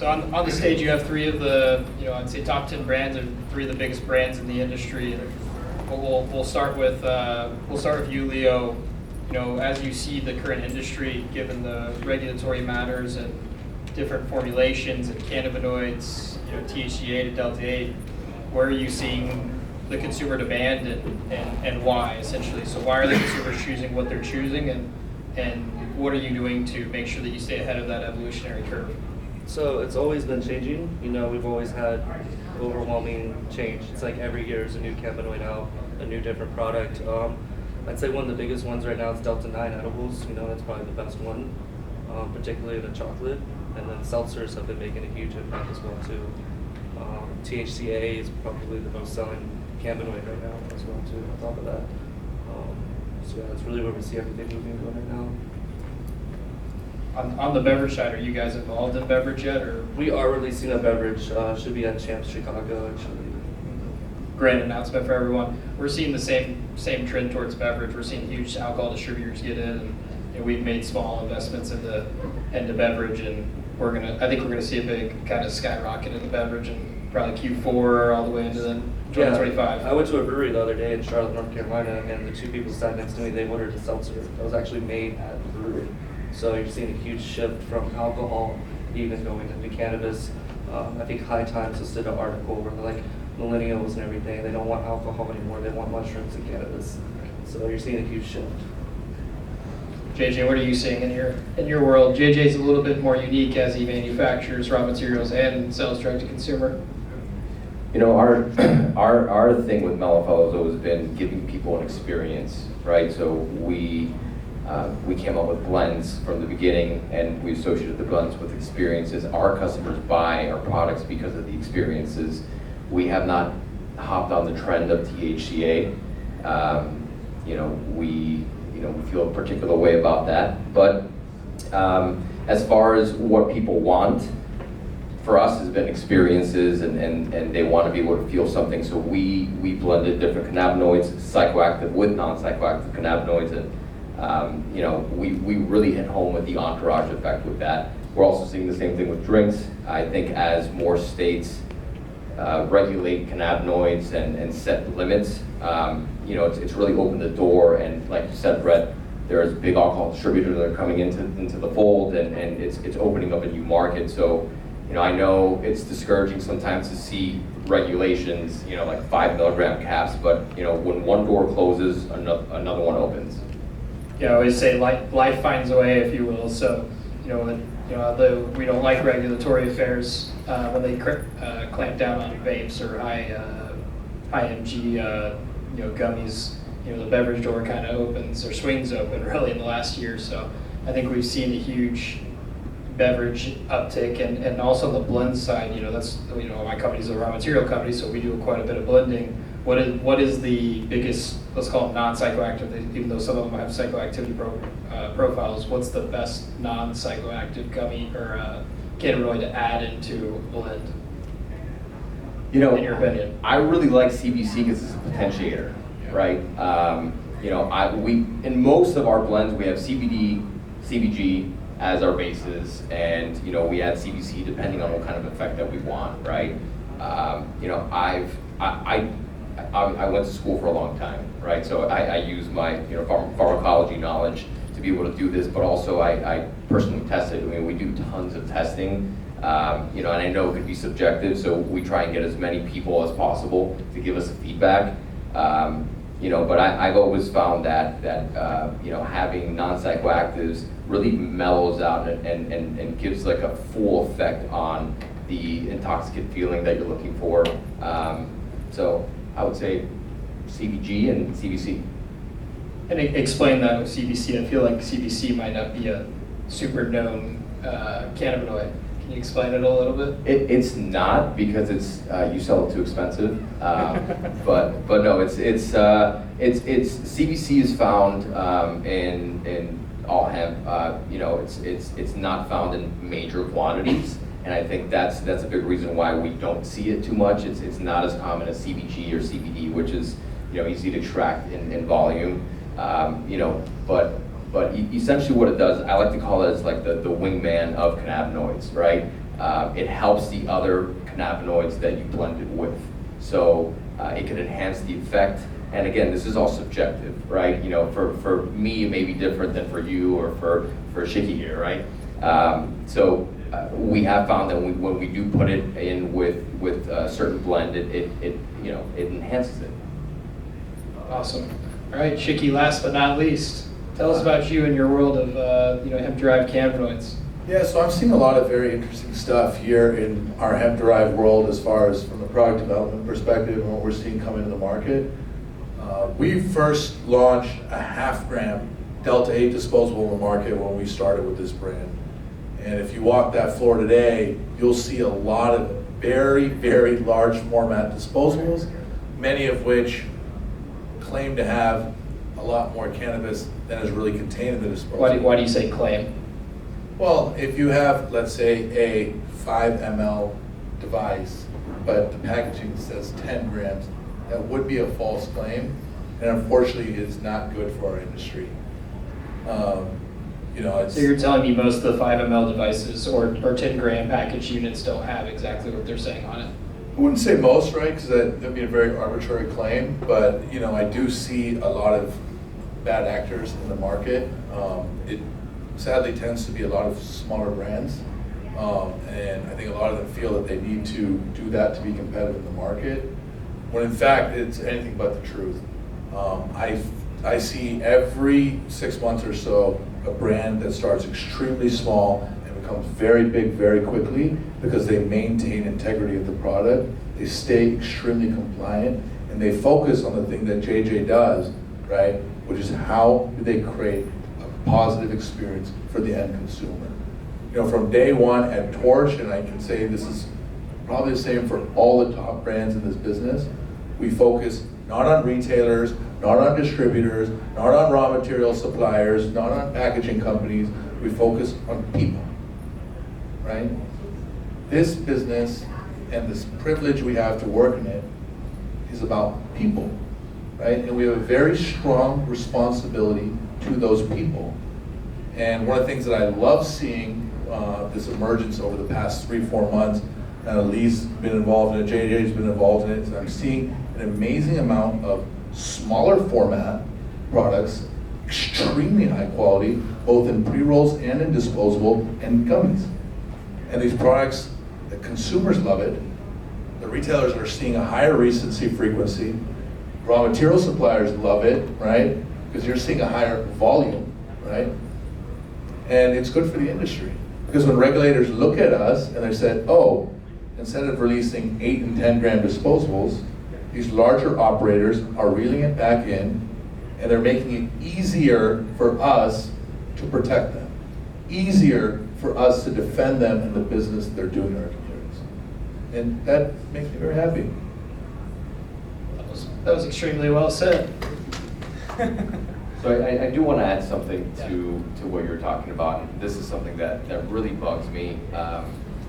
So on the stage, you have three of the, I'd say top 10 brands, and three of the biggest brands in the industry. We'll start with you, Leo. As you see the current industry, given the regulatory matters and different formulations and cannabinoids, THCA to Delta 8, where are you seeing the consumer demand and why, essentially? So why are the consumers choosing what they're choosing, and what are you doing to make sure that you stay ahead of that evolutionary curve? So it's always been changing. We've always had overwhelming change. It's like every year is a new cannabinoid out, a new different product. I'd say one of the biggest ones right now is Delta 9 edibles. That's probably the best one, particularly the chocolate. And then seltzers have been making a huge impact as well too. THCA is probably the most selling cannabinoid right now as well too, on top of that. So yeah, that's really where we see everything moving going right now. On the beverage side, are you guys involved in beverage yet, or? We are releasing a beverage, should be at Champs Chicago actually. Great announcement for everyone. We're seeing the same trend towards beverage. We're seeing huge alcohol distributors get in, and we've made small investments into beverage, and I think we're gonna see a big kind of skyrocket in the beverage, and probably Q4 all the way into then 2025. Yeah, I went to a brewery the other day in Charlotte, North Carolina, and the two people sat next to me, they ordered a seltzer that was actually made at the brewery. So you're seeing a huge shift from alcohol even going into cannabis. I think High Times just did an article where they're like, millennials and everything, they don't want alcohol anymore, they want mushrooms and cannabis. So you're seeing a huge shift. JJ, what are you seeing in your world? JJ's a little bit more unique as he manufactures raw materials and sells direct to consumer. Our thing with Mellow has always been giving people an experience, right? So we came up with blends from the beginning, and we associated the blends with experiences. Our customers buy our products because of the experiences. We have not hopped on the trend of THCA. We feel a particular way about that. But as far as what people want, for us has been experiences, and they want to be able to feel something. So we blended different cannabinoids, psychoactive with non-psychoactive cannabinoids, and we really hit home with the entourage effect with that. We're also seeing the same thing with drinks. I think as more states regulate cannabinoids and set limits, it's really opened the door, and like you said, Bret, there's big alcohol distributors that are coming into the fold, and it's opening up a new market. So, I know it's discouraging sometimes to see regulations, like 5 milligram caps, but when one door closes, another one opens. Yeah, I always say life finds a way, if you will. So, although we don't like regulatory affairs, when they clamp down on vapes or high MG, gummies, the beverage door kind of opens or swings open really in the last year. So I think we've seen a huge beverage uptick, and also on the blend side, that's my company's a raw material company, so we do quite a bit of blending. What is the biggest, let's call them non-psychoactive, even though some of them have psychoactivity profiles, what's the best non-psychoactive gummy or cannabinoid to add into blend? In your opinion? I really like CBC because it's a potentiator, right? In most of our blends we have CBD, CBG as our bases, and we add CBC depending on what kind of effect that we want, right? I went to school for a long time, right? So I use my pharmacology knowledge to be able to do this, but also I personally tested. We do tons of testing, and I know it could be subjective, so we try and get as many people as possible to give us feedback. But I've always found that having non-psychoactives really mellows out and gives like a full effect on the intoxicant feeling that you're looking for. So I would say CBG and CBC. And explain that with CBC. I feel like CBC might not be a super known cannabinoid. Can you explain it a little bit? It's not, because you sell it too expensive. But no, it's CBC is found in all hemp. It's not found in major quantities, and I think that's a big reason why we don't see it too much. It's not as common as CBG or CBD, which is easy to track in volume. But essentially what it does, I like to call it as like the wingman of cannabinoids, right? it helps the other cannabinoids that you blend it with. So it can enhance the effect. And again, this is all subjective, right? You know, for me, it may be different than for you or for Shiky here, right? So we have found that when we do put it in with a certain blend, it you know, it enhances it. Awesome. All right, Shiky, last but not least, tell us about you and your world of hemp-derived cannabinoids. Yeah, so I'm seeing a lot of very interesting stuff here in our hemp-derived world as far as from the product development perspective and what we're seeing come into the market. We first launched a 0.5 gram Delta 8 disposable in the market when we started with this brand. And if you walk that floor today, you'll see a lot of very, very large format disposables, many of which claim to have a lot more cannabis than is really contained in the disposable. Why do you say claim? Well, if you have, let's say, a 5 ml device, but the packaging says 10 grams, that would be a false claim, and unfortunately, it's not good for our industry. You know, it's, So you're telling me most of the 5 ml devices or 10 gram package units don't have exactly what they're saying on it? I wouldn't say most, right? Because that'd be a very arbitrary claim. But you know, I do see a lot of bad actors in the market. It sadly tends to be a lot of smaller brands, and I think a lot of them feel that they need to do that to be competitive in the market. When in fact, it's anything but the truth. I see every 6 months or so a brand that starts extremely small and becomes very big very quickly because they maintain integrity of the product, they stay extremely compliant, and they focus on the thing that JJ does, right? Which is how do they create a positive experience for the end consumer. You know, from day one at Torch, and I can say this is probably the same for all the top brands in this business, we focus not on retailers, not on distributors, not on raw material suppliers, not on packaging companies. We focus on people, right? This business and this privilege we have to work in it is about people, right? And we have a very strong responsibility to those people. And one of the things that I love seeing this emergence over the past 3-4 months, and Lee's been involved in it, JJ's been involved in it, is I'm seeing an amazing amount of smaller format products, extremely high quality, both in pre-rolls and in disposable and gummies. And these products, the consumers love it. The retailers are seeing a higher recency frequency. Raw material suppliers love it, right? Because you're seeing a higher volume, right? And it's good for the industry. Because when regulators look at us and they said, oh, instead of releasing 8 and 10 gram disposables, these larger operators are reeling it back in, and they're making it easier for us to protect them, easier for us to defend them in the business they're doing in our communities. And that makes me very happy. That was extremely well said. So I do want to add something to what you're talking about. And this is something that really bugs me.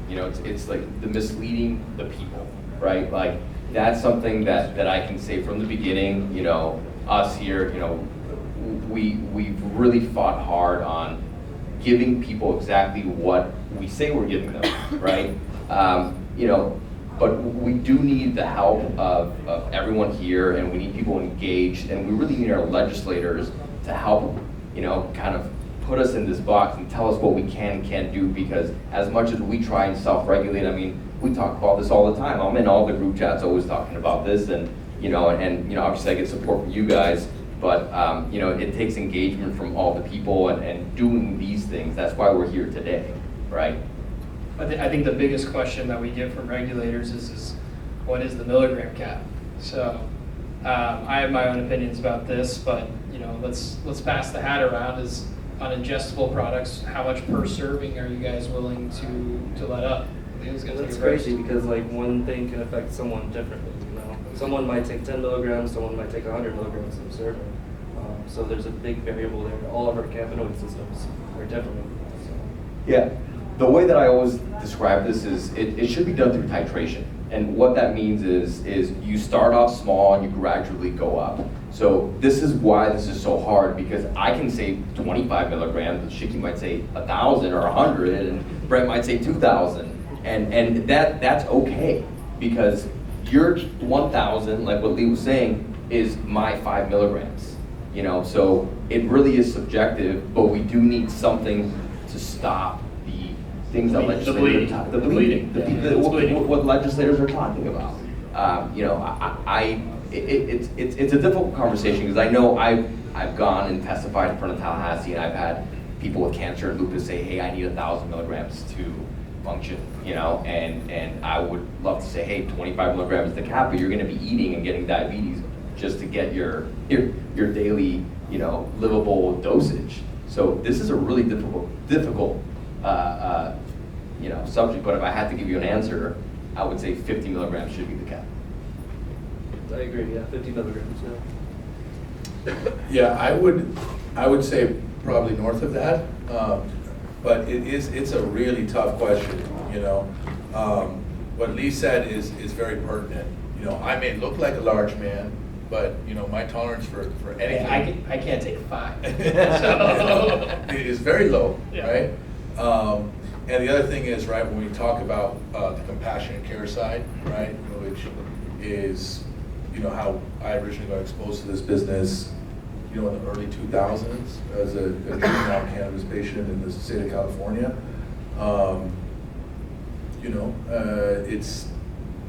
You know, it's like the misleading the people, right? Like, that's something that I can say from the beginning. You know, us here, you know, we've really fought hard on giving people exactly what we say we're giving them, right? You know, but we do need the help of everyone here, and we need people engaged, and we really need our legislators to help, you know, kind of put us in this box and tell us what we can and can't do, because as much as we try and self-regulate, I mean, we talk about this all the time. I'm in all the group chats always talking about this, and you know, obviously I get support from you guys, but you know, it takes engagement from all the people and doing these things. That's why we're here today, right? I think the biggest question that we get from regulators is what is the milligram cap? So I have my own opinions about this, but you know, let's pass the hat around. Is on ingestible products, how much per serving are you guys willing to let up? That's crazy because like one thing can affect someone differently. You know, someone might take 10 milligrams, someone might take 100 milligrams of serving. So there's a big variable there. All of our cannabinoid systems are different. So. Yeah, the way that I always describe this is it should be done through titration. And what that means is you start off small and you gradually go up. So this is why this is so hard, because I can say 25 milligrams, but Shiky might say 1,000 or 100, and Bret might say 2,000. And that's okay, because your 1,000, like what Lee was saying, is my 5 milligrams. So it really is subjective, but we do need something to stop the things that legislators are talking about. What legislators are talking about. It's a difficult conversation, because I know I've gone and testified in front of Tallahassee, and I've had people with cancer and lupus say, hey, I need 1,000 milligrams to function, and I would love to say, hey, 25 milligrams is the cap, but you're going to be eating and getting diabetes just to get your daily, livable dosage. So this is a really difficult subject, but if I had to give you an answer, I would say 50 milligrams should be the cap. I agree, yeah, 50 milligrams, yeah. Yeah, I would say probably north of that, but it's a really tough question, What Lee said is very pertinent. I may look like a large man, but my tolerance for anything. I can't take 5. It is very low, Yeah. right? And the other thing is, right, when we talk about the compassionate care side, right, which is, how I originally got exposed to this business, in the early 2000s as a juvenile cannabis patient in the state of California.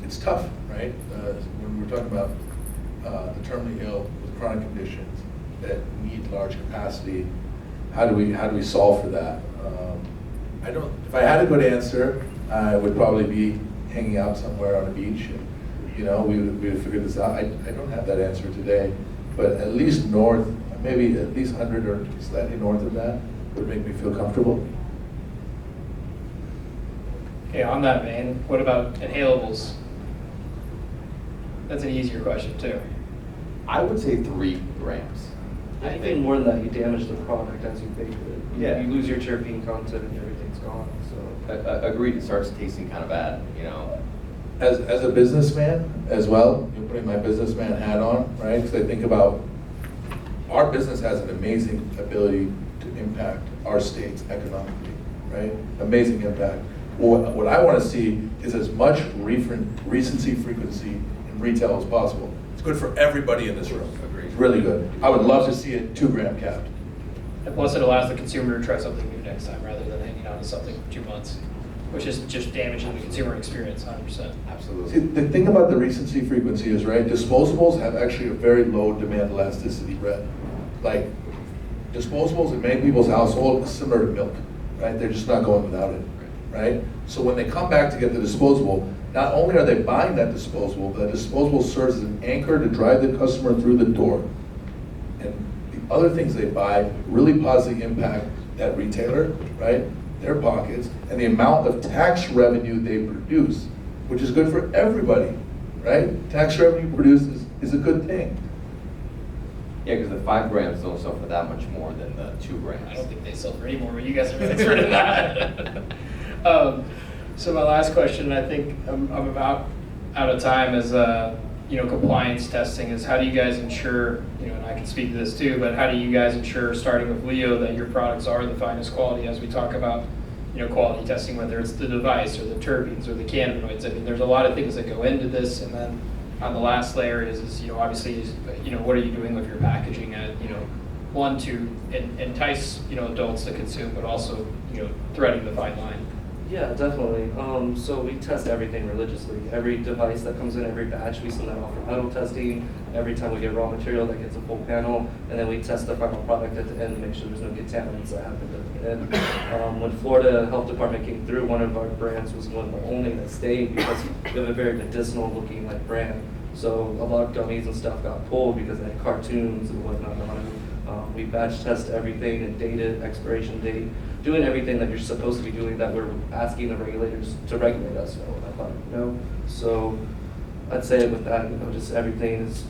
It's tough, right? When we're talking about the terminally ill with chronic conditions that need large capacity, how do we solve for that? If I had a good answer, I would probably be hanging out somewhere on a beach, and we would figure this out. I don't have that answer today, but at least north, maybe at least 100 or slightly north of that would make me feel comfortable. Okay, on that vein, what about inhalables? That's an easier question too. I would say 3 grams. Anything more than that, you damage the product as you bake it. Yeah. You lose your terpene content and everything's gone, so. Agreed, it starts tasting kind of bad, As a businessman as well, putting my businessman hat on, right? Because I think about our business has an amazing ability to impact our states economically, right? Amazing impact. What I want to see is as much recency frequency in retail as possible. It's good for everybody in this room. Agreed. It's really good. I would love to see it 2 gram capped. And plus, it allows the consumer to try something new next time rather than hanging on to something for 2 months, which is just damaging the consumer experience 100%. Absolutely. See, the thing about the recency frequency is, right, disposables have actually a very low demand elasticity, Brett. Like, disposables in many people's household is similar to milk, right? They're just not going without it, right? So when they come back to get the disposable, not only are they buying that disposable, but that disposable serves as an anchor to drive the customer through the door. And the other things they buy really positively impact that retailer, right? Their pockets, and the amount of tax revenue they produce, which is good for everybody, right? Tax revenue produced is a good thing. Yeah, because the 5 grams don't sell for that much more than the 2 grams. I don't think they sell for any more, but you guys are an expert in that. So my last question, I think I'm about out of time, is compliance testing. Is how do you guys ensure, and I can speak to this too, but how do you guys ensure, starting with Leo, that your products are the finest quality as we talk about, quality testing, whether it's the device or the terpenes or the cannabinoids? I mean, there's a lot of things that go into this, and then on the last layer is obviously, what are you doing with your packaging at, one, to entice, adults to consume, but also, threading the fine line. Yeah, definitely. So we test everything religiously. Every device that comes in, every batch, we send that off for metal testing. Every time we get raw material, that gets a full panel, and then we test the final product at the end to make sure there's no contaminants that happen at the end. When Florida Health Department came through, one of our brands was one of the only that stayed because we have a very medicinal looking brand. So a lot of gummies and stuff got pulled because they had cartoons and whatnot on it. We batch test everything and date it, expiration date, doing everything that you're supposed to be doing that we're asking the regulators to regulate us. So I'd say with that, just everything is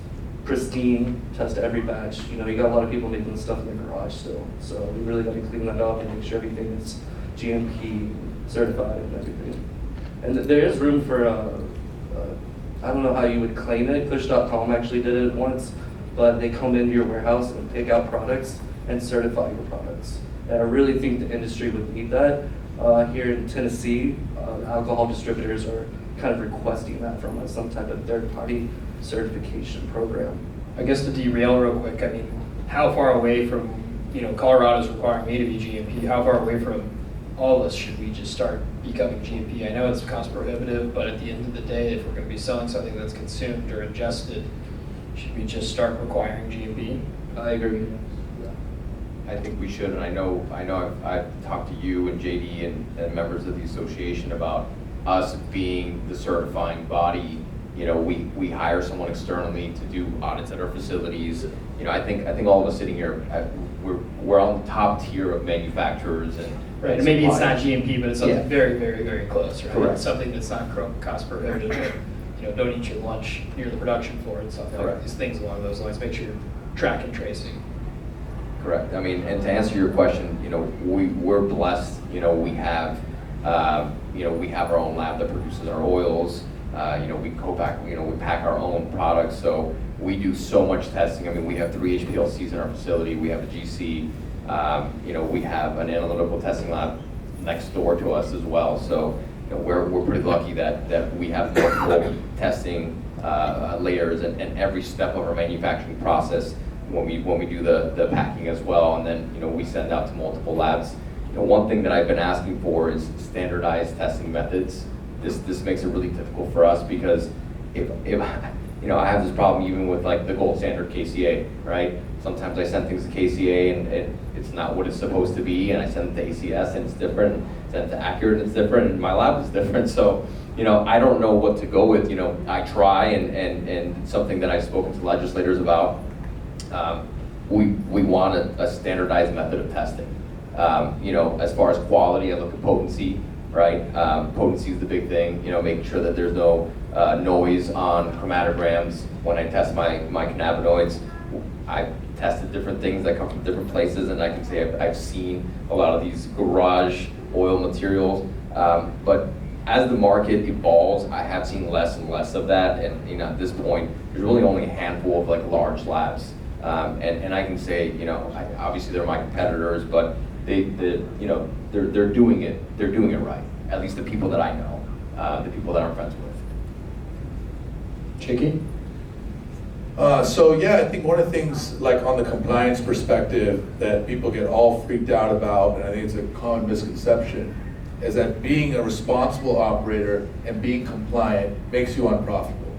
pristine. Test every batch. You got a lot of people making stuff in the garage still, so we really got to clean that up and make sure everything is GMP certified and everything. And there is room for I don't know how you would claim it. Push.com actually did it once, but they come into your warehouse and pick out products and certify your products. And I really think the industry would need that. Here in Tennessee, alcohol distributors are kind of requesting that from us, some type of third-party certification program. I guess to derail real quick, I mean, how far away from, Colorado's requiring me to be GMP, how far away from all of us should we just start becoming GMP? I know it's cost prohibitive, but at the end of the day, if we're going to be selling something that's consumed or ingested, should we just start requiring GMP? I agree. I think we should, and I know I've talked to you and JD and members of the association about us being the certifying body. We hire someone externally to do audits at our facilities. I think all of us sitting here, we're on the top tier of manufacturers and Right, and maybe it's not suppliers. GMP, but it's something Yeah. very, very, very close, right? Correct. Something that's not cost prohibitive, but, don't eat your lunch near the production floor and stuff like Correct. these things along those lines. Make sure you're track and tracing. Correct. I mean, and to answer your question, we're blessed. We have, we have our own lab that produces our oils. We co-pack. We pack our own products. So we do so much testing. I mean, we have 3 HPLCs in our facility. We have a GC. We have an analytical testing lab next door to us as well. So we're pretty lucky that we have multiple testing layers and every step of our manufacturing process when we do the packing as well, and then we send out to multiple labs. One thing that I've been asking for is standardized testing methods. This makes it really difficult for us because if I have this problem even with like the gold standard KCA, right? Sometimes I send things to KCA and it's not what it's supposed to be, and I send it to ACS and it's different, send it to Accurate and it's different, and my lab is different. So I don't know what to go with. I try, and something that I've spoken to legislators about. We want a standardized method of testing. As far as quality, I look at potency, right? Potency is the big thing. Making sure that there's no noise on chromatograms when I test my cannabinoids. I've tested different things that come from different places, and I can say I've seen a lot of these garage oil materials. But as the market evolves, I have seen less and less of that, and at this point, there's really only a handful of like large labs. And I can say, obviously they're my competitors, but they're doing it. They're doing it right. At least the people that I know, the people that I'm friends with. Shiky? I think one of the things, like on the compliance perspective, that people get all freaked out about, and I think it's a common misconception, is that being a responsible operator and being compliant makes you unprofitable.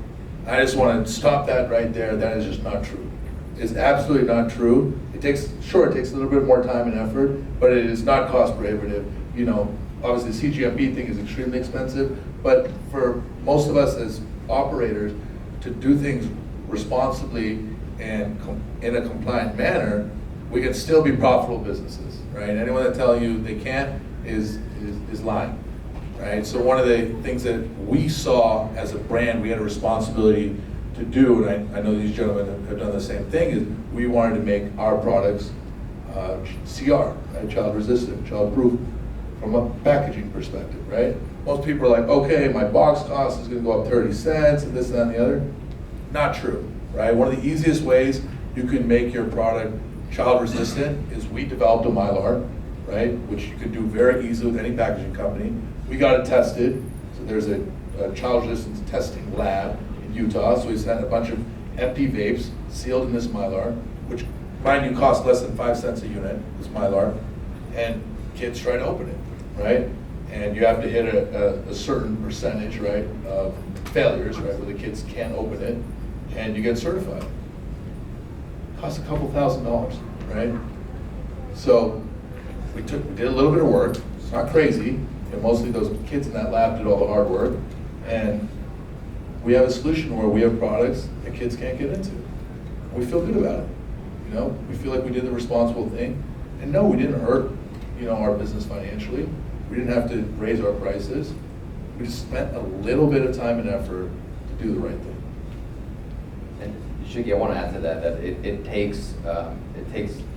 I just want to stop that right there. That is just not true. It's absolutely not true. It takes a little bit more time and effort, but it is not cost prohibitive. Obviously the CGMP thing is extremely expensive, but for most of us as operators to do things responsibly and in a compliant manner, we can still be profitable businesses, right? Anyone that tells you they can't is lying, right? So one of the things that we saw as a brand, we had a responsibility to do, and I know these gentlemen have done the same thing, is we wanted to make our products CR, right? Child resistant, child proof, from a packaging perspective, right? Most people are like, okay, my box cost is gonna go up 30 cents and this, that, and the other. Not true, right? One of the easiest ways you can make your product child resistant is we developed a Mylar, right? Which you could do very easily with any packaging company. We got it tested, so there's a child resistance testing lab in Utah, so we sent a bunch of empty vapes sealed in this Mylar, which, mind you, cost less than 5 cents a unit, this Mylar, and kids try to open it, right? And you have to hit a certain percentage, right, of failures, right, where the kids can't open it, and you get certified. Costs a couple $1,000s, right? So we did a little bit of work. It's not crazy, and mostly those kids in that lab did all the hard work, and we have a solution where we have products that kids can't get into. We feel good about it. We feel like we did the responsible thing, and no, we didn't hurt, our business financially. We didn't have to raise our prices. We just spent a little bit of time and effort to do the right thing. And Shiky, I want to add to that it takes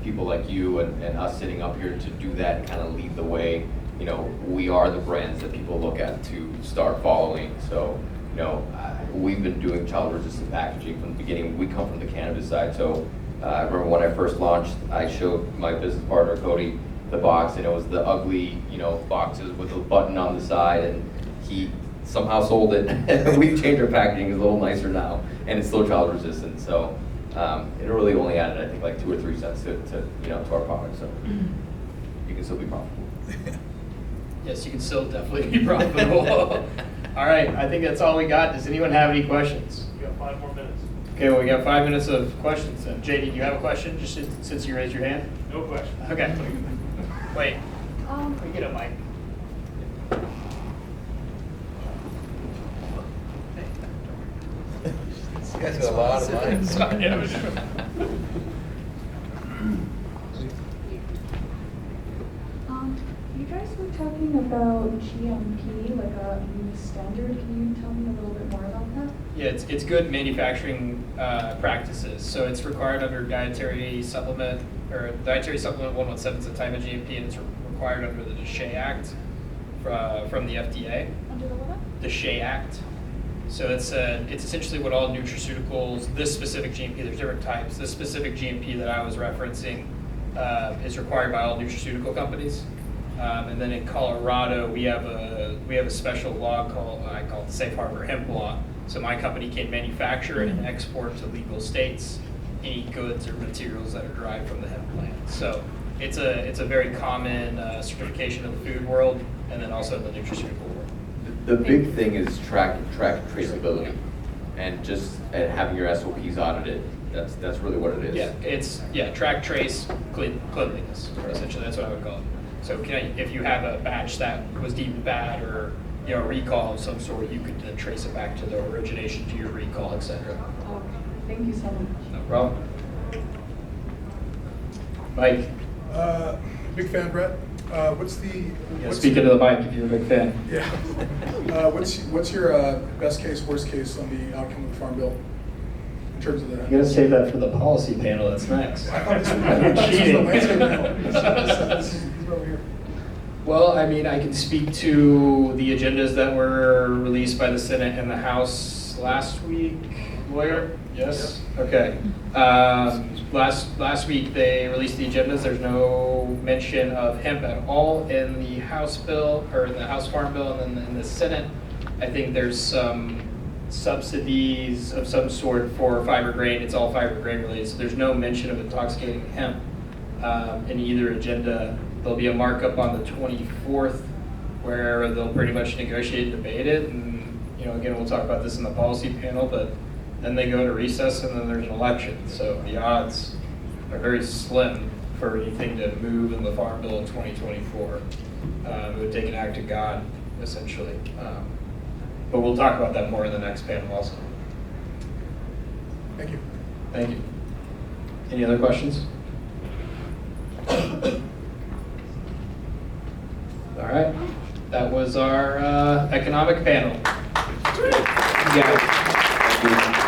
people like you and us sitting up here to do that and kind of lead the way. We are the brands that people look at to start following. So, we've been doing child resistant packaging from the beginning. We come from the cannabis side. So I remember when I first launched, I showed my business partner, Cody, the box, and it was the ugly, boxes with a button on the side, and he somehow sold it. We've changed our packaging, it's a little nicer now, and it's still child resistant, so it really only added, I think, like 2 or 3 cents to our product, so you can still be profitable. Yes, you can still definitely be profitable. All right, I think that's all we got. Does anyone have any questions? We got 5 more minutes. Okay, well, we got 5 minutes of questions then. JD, do you have a question, just since you raised your hand? No question. Okay. Wait, we get a mic. This guy's got a lot of money. Sorry, I was- You guys were talking about GMP, like a new standard. Can you tell me a little bit more about that? Yeah, it's good manufacturing practices. So it's required under dietary supplement, or Dietary Supplement 117 is a type of GMP, and it's required under the DSHEA Act from the FDA. Under the what? The DSHEA Act. So it's essentially what all nutraceuticals, this specific GMP, there's different types. This specific GMP that I was referencing is required by all nutraceutical companies. And then in Colorado, we have a special law I call it the Safe Harbor Hemp Law. So my company can manufacture and export to legal states any goods or materials that are derived from the hemp plant. So it's a very common certification in the food world, and then also in the nutraceutical world. The big thing is track traceability, and having your SOPs audited. That's really what it is. Yeah, it's track, trace, cleanliness. Essentially, that's what I would call it. So if you have a batch that was deemed bad, or a recall of some sort, you could then trace it back to the origination, to your recall, etc. Okay, thank you so much. No problem. Mike, Big fan, Brett. What's speak into the mic if you're a big fan. Yeah. What's your best case, worst case on the outcome of the Farm Bill in terms of that? You gotta save that for the policy panel that's next. I thought this was You're the cheating. landscape panel. This is over here. Well, I mean, I can speak to the agendas that were released by the Senate and the House last week. Lawyer? Yes? Okay. Last week they released the agendas. There's no mention of hemp at all in the House bill, or in the House Farm Bill, and then in the Senate. I think there's some subsidies of some sort for fiber grain. It's all fiber grain related, so there's no mention of intoxicating hemp in either agenda. There'll be a markup on the 24th where they'll pretty much negotiate and debate it, and again, we'll talk about this in the policy panel, but then they go to recess and then there's an election, so the odds are very slim for anything to move in the Farm Bill in 2024. It would take an act of God, essentially. But we'll talk about that more in the next panel also. Thank you. Thank you. Any other questions? All right, that was our economic panel. You guys.